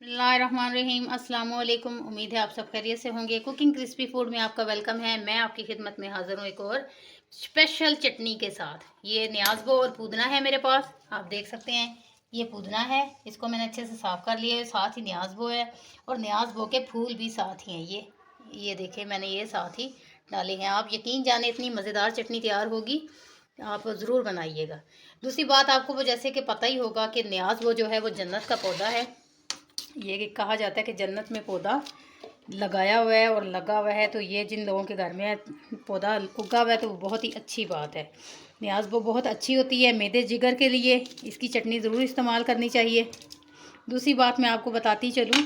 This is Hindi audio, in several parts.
बिस्मिल्लाहिर्रहमानिर्रहीम अस्सलाम वालेकुम। उम्मीद है आप सब खैरियत से होंगे। कुकिंग क्रिस्पी फूड में आपका वेलकम है। मैं आपकी खिदमत में हाजिर हूँ एक और स्पेशल चटनी के साथ। ये न्याज़बो और पुदीना है मेरे पास, आप देख सकते हैं। ये पुदीना है, इसको मैंने अच्छे से साफ़ कर लिया है। साथ ही न्याज़बो है और न्याज़बो के फूल भी साथ ही हैं। ये देखें, मैंने ये साथ ही डाले हैं। आप यकीन जाने इतनी मज़ेदार चटनी तैयार होगी, आप ज़रूर बनाइएगा। दूसरी बात, आपको वो जैसे कि पता ही होगा कि न्याज़बो जो है वो जन्नत का पौधा है। ये कहा जाता है कि जन्नत में पौधा लगाया हुआ है और लगा हुआ है, तो ये जिन लोगों के घर में पौधा उगा हुआ है तो वो बहुत ही अच्छी बात है। न्याज़बो बहुत अच्छी होती है मैदे जिगर के लिए, इसकी चटनी ज़रूर इस्तेमाल करनी चाहिए। दूसरी बात मैं आपको बताती चलूँ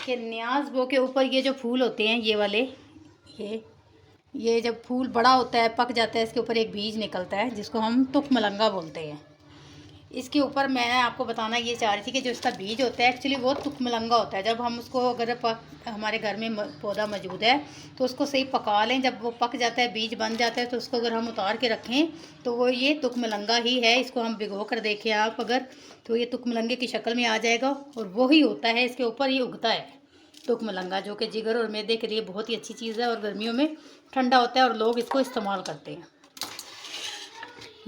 कि न्याज़बो के ऊपर ये जो फूल होते हैं, ये वाले, ये जब फूल बड़ा होता है, पक जाता है, इसके ऊपर एक बीज निकलता है जिसको हम तुख मलंगा बोलते हैं। इसके ऊपर मैं आपको बताना ये चाह रही थी कि जो इसका बीज होता है एक्चुअली वो तुखमलंगा होता है। जब हम उसको अगर हमारे घर में पौधा मौजूद है तो उसको सही पका लें, जब वो पक जाता है, बीज बन जाता है, तो उसको अगर हम उतार के रखें तो वो ये तुखमलंगा ही है। इसको हम भिगो कर देखें आप अगर, तो ये तुखमलंगे की शक्ल में आ जाएगा और वो ही होता है, इसके ऊपर ही उगता है तुखमलंगा, जो कि जिगर और मैदे के लिए बहुत ही अच्छी चीज़ है और गर्मियों में ठंडा होता है और लोग इसको इस्तेमाल करते हैं।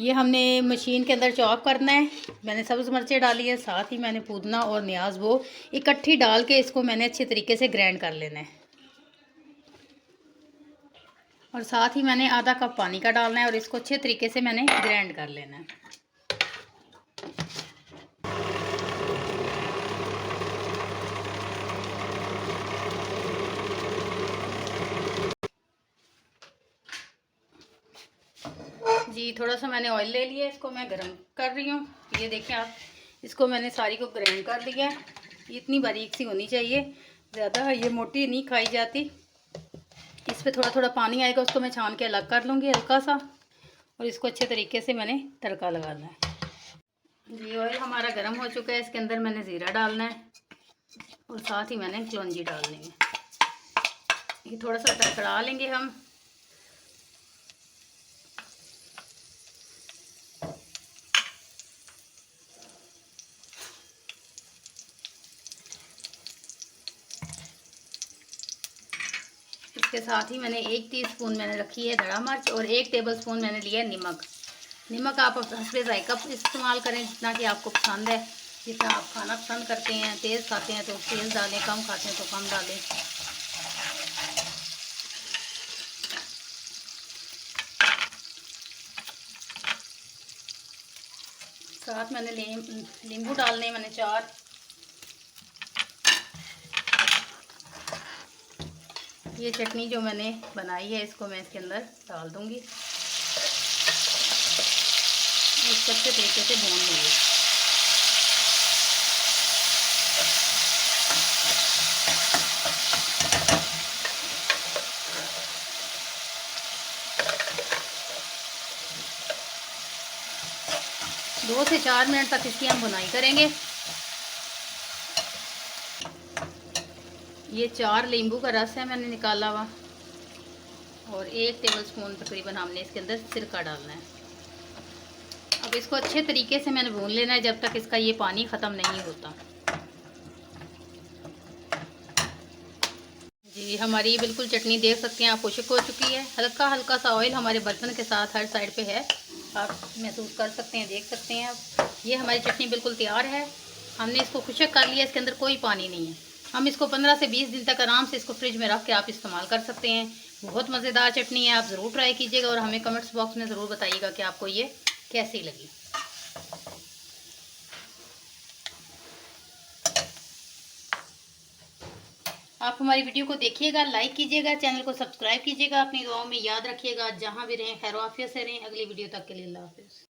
ये हमने मशीन के अंदर चॉप करना है। मैंने सब्ज़ मिर्चें डाली है, साथ ही मैंने पुदीना और न्याज़बो इकट्ठी डाल के इसको मैंने अच्छे तरीके से ग्राइंड कर लेना है। और साथ ही मैंने आधा कप पानी का डालना है और इसको अच्छे तरीके से मैंने ग्राइंड कर लेना है। जी, थोड़ा सा मैंने ऑयल ले लिया, इसको मैं गरम कर रही हूँ। ये देखें आप, इसको मैंने सारी को ग्राइंड कर लिया है। इतनी बारीक सी होनी चाहिए, ज़्यादा ये मोटी नहीं खाई जाती। इस पर थोड़ा थोड़ा पानी आएगा, उसको मैं छान के अलग कर लूँगी हल्का सा, और इसको अच्छे तरीके से मैंने तड़का लगाना है। जी, ऑयल हमारा गर्म हो चुका है, इसके अंदर मैंने ज़ीरा डालना है और साथ ही मैंने कलौंजी डालनी है। ये थोड़ा सा तड़कड़ा लेंगे हम। इसके साथ ही मैंने 1 टीस्पून मैंने रखी है धड़ा मिर्च और 1 टेबलस्पून मैंने लिया है नमक। नमक आप हस्बे ज़ायका इस्तेमाल करें जितना कि आपको पसंद है। जितना आप खाना पसंद करते हैं, तेज़ खाते हैं तो तेज़ डालें, कम खाते हैं तो कम डालें। साथ मैंने नींबू डालने मैंने 4। ये चटनी जो मैंने बनाई है इसको मैं इसके अंदर डाल दूँगी, इसको अच्छे तरीके से भून लूँगी। दो से 4 मिनट तक इसकी हम भुनाई करेंगे। ये 4 नींबू का रस है मैंने निकाला हुआ और 1 टेबलस्पून तकरीबन हमने इसके अंदर सिरका डालना है। अब इसको अच्छे तरीके से मैंने भून लेना है जब तक इसका ये पानी ख़त्म नहीं होता। जी, हमारी बिल्कुल चटनी देख सकते हैं आप, खुश्क हो चुकी है। हल्का हल्का सा ऑयल हमारे बर्तन के साथ हर साइड पे है, आप महसूस कर सकते हैं, देख सकते हैं आप। ये हमारी चटनी बिल्कुल तैयार है। हमने इसको खुश्क कर लिया, इसके अंदर कोई पानी नहीं है। हम इसको 15 से 20 दिन तक आराम से इसको फ्रिज में रख के आप इस्तेमाल कर सकते हैं। बहुत मज़ेदार चटनी है, आप ज़रूर ट्राई कीजिएगा और हमें कमेंट्स बॉक्स में ज़रूर बताइएगा कि आपको ये कैसी लगी। आप हमारी वीडियो को देखिएगा, लाइक कीजिएगा, चैनल को सब्सक्राइब कीजिएगा, अपनी दुआओं में याद रखिएगा। जहाँ भी रहें खैर आफियत से रहें। अगली वीडियो तक के लिए अल्लाह हाफिज़।